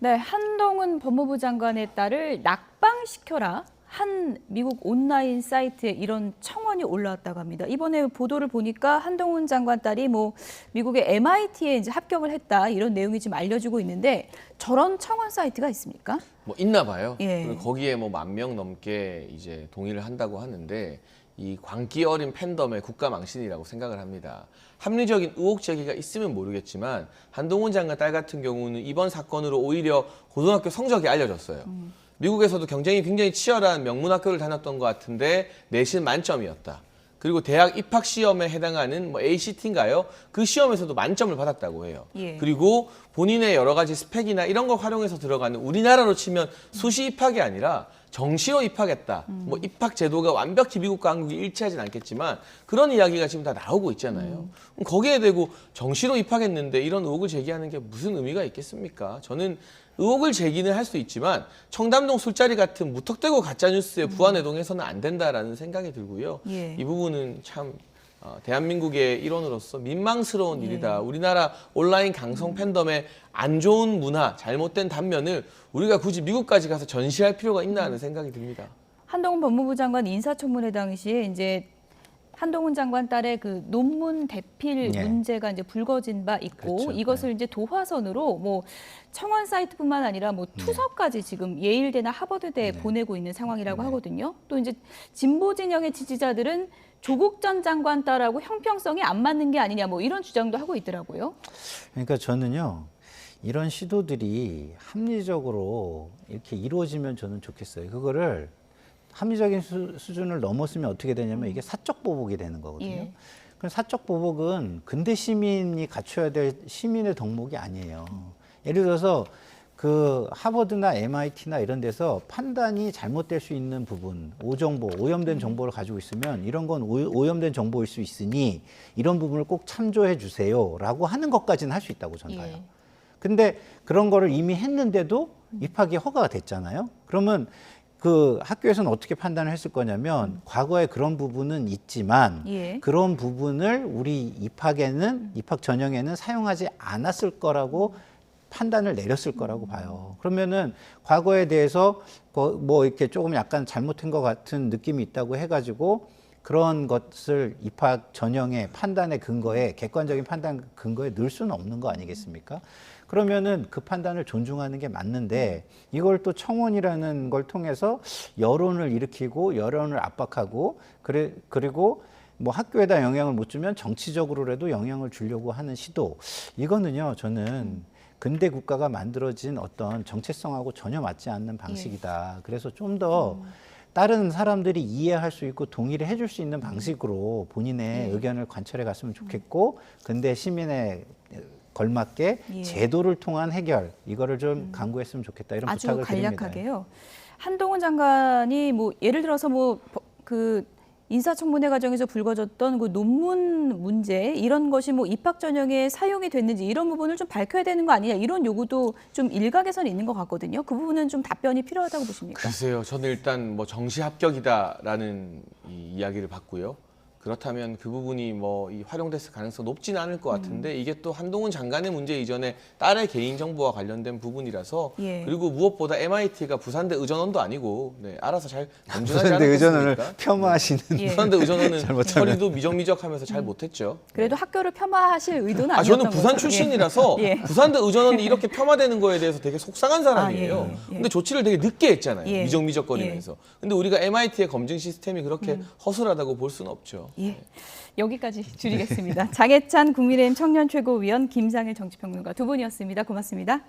네, 한동훈 법무부 장관의 딸을 낙방시켜라. 한 미국 온라인 사이트에 이런 청원이 올라왔다고 합니다. 이번에 보도를 보니까 한동훈 장관 딸이 미국의 MIT에 이제 합격을 했다 이런 내용이 지금 알려지고 있는데 저런 청원 사이트가 있습니까? 있나 봐요. 예. 그리고 거기에 10,000명 넘게 이제 동의를 한다고 하는데 이 광기 어린 팬덤의 국가 망신이라고 생각을 합니다. 합리적인 의혹 제기가 있으면 모르겠지만 한동훈 장관 딸 같은 경우는 이번 사건으로 오히려 고등학교 성적이 알려졌어요. 미국에서도 경쟁이 굉장히 치열한 명문학교를 다녔던 것 같은데 내신 만점이었다. 그리고 대학 입학 시험에 해당하는 ACT인가요? 그 시험에서도 만점을 받았다고 해요. 예. 그리고 본인의 여러 가지 스펙이나 이런 걸 활용해서 들어가는 우리나라로 치면 수시 입학이 아니라 정시로 입학했다. 입학 제도가 완벽히 미국과 한국이 일치하진 않겠지만 그런 이야기가 지금 다 나오고 있잖아요. 거기에 대고 정시로 입학했는데 이런 의혹을 제기하는 게 무슨 의미가 있겠습니까? 저는 의혹을 제기는 할 수 있지만 청담동 술자리 같은 무턱대고 가짜뉴스에 부안해동해서는 안 된다라는 생각이 들고요. 예. 이 부분은 참 대한민국의 일원으로서 민망스러운 예. 일이다. 우리나라 온라인 강성 팬덤의 안 좋은 문화, 잘못된 단면을 우리가 굳이 미국까지 가서 전시할 필요가 있나 하는 생각이 듭니다. 한동훈 법무부 장관 인사청문회 당시에 이제 한동훈 장관 딸의 그 논문 대필 예. 문제가 이제 불거진 바 있고 그렇죠. 이것을 이제 도화선으로 청원 사이트뿐만 아니라 투서까지 지금 예일대나 하버드대에 보내고 있는 상황이라고 하거든요. 또 이제 진보 진영의 지지자들은 조국 전 장관 딸하고 형평성이 안 맞는 게 아니냐 이런 주장도 하고 있더라고요. 그러니까 저는요. 이런 시도들이 합리적으로 이렇게 이루어지면 저는 좋겠어요. 그거를 합리적인 수준을 넘었으면 어떻게 되냐면 이게 사적 보복이 되는 거거든요. 예. 그럼 사적 보복은 근대 시민이 갖춰야 될 시민의 덕목이 아니에요. 예를 들어서 그 하버드나 MIT나 이런 데서 판단이 잘못될 수 있는 부분, 오염된 정보를 가지고 있으면 이런 건 오염된 정보일 수 있으니 이런 부분을 꼭 참조해 주세요라고 하는 것까지는 할 수 있다고 저는 봐요. 근데 그런 거를 이미 했는데도 입학이 허가가 됐잖아요. 그러면 그 학교에서는 어떻게 판단을 했을 거냐면 과거에 그런 부분은 있지만 그런 부분을 우리 입학 전형에는 사용하지 않았을 거라고 판단을 내렸을 거라고 봐요. 그러면은 과거에 대해서 이렇게 조금 약간 잘못한 것 같은 느낌이 있다고 해가지고 그런 것을 입학 전형의 판단의 근거에 객관적인 판단 근거에 넣을 수는 없는 거 아니겠습니까? 그러면은 그 판단을 존중하는 게 맞는데 이걸 또 청원이라는 걸 통해서 여론을 일으키고 여론을 압박하고 그리고 학교에다 영향을 못 주면 정치적으로라도 영향을 주려고 하는 시도 이거는요 저는 근대 국가가 만들어진 어떤 정체성하고 전혀 맞지 않는 방식이다. 그래서 좀 더 다른 사람들이 이해할 수 있고 동의를 해줄 수 있는 방식으로 본인의 의견을 관철해 갔으면 좋겠고 근대 시민의 걸맞게 제도를 통한 해결 이거를 좀 강구했으면 좋겠다 이런 아주 부탁을 드립니다. 간략하게요. 한동훈 장관이 예를 들어서 그 인사청문회 과정에서 불거졌던 그 논문 문제 이런 것이 입학 전형에 사용이 됐는지 이런 부분을 좀 밝혀야 되는 거 아니냐 이런 요구도 좀 일각에서는 있는 것 같거든요. 그 부분은 좀 답변이 필요하다고 보십니까? 글쎄요. 저는 일단 정시 합격이다라는 이야기를 받고요. 그렇다면 그 부분이 활용됐을 가능성이 높지는 않을 것 같은데 이게 또 한동훈 장관의 문제 이전에 딸의 개인정보와 관련된 부분이라서 그리고 무엇보다 MIT가 부산대 의전원도 아니고 알아서 잘 검증하지 부산대 의전원을 않았습니까? 폄하하시는 부산대 의전원은 처리도 미적미적하면서 잘 못했죠. 그래도 학교를 폄하하실 의도는 아니었던 저는 부산 거죠. 출신이라서 부산대 의전원이 이렇게 폄하되는 거에 대해서 되게 속상한 사람이에요. 근데 조치를 되게 늦게 했잖아요. 미적미적거리면서. 근데 우리가 MIT의 검증 시스템이 그렇게 허술하다고 볼 수는 없죠. 여기까지 줄이겠습니다. 장해찬 국민의힘 청년 최고위원 김상일 정치평론가 두 분이었습니다. 고맙습니다.